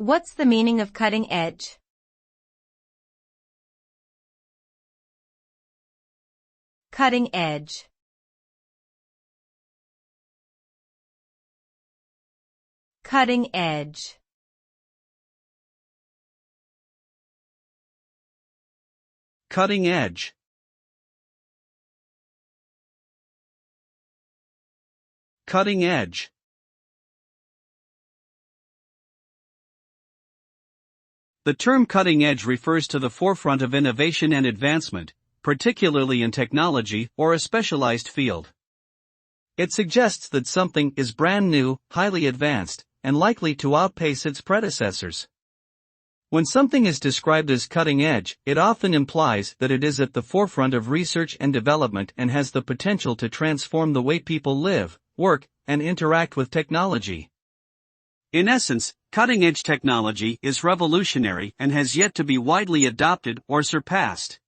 What's the meaning of cutting edge? Cutting edge. Cutting edge. Cutting edge. Cutting edge. The term cutting edge refers to the forefront of innovation and advancement, particularly in technology or a specialized field. It suggests that something is brand new, highly advanced, and likely to outpace its predecessors. When something is described as cutting edge, it often implies that it is at the forefront of research and development and has the potential to transform the way people live, work, and interact with technology. In essence, cutting-edge technology is revolutionary and has yet to be widely adopted or surpassed.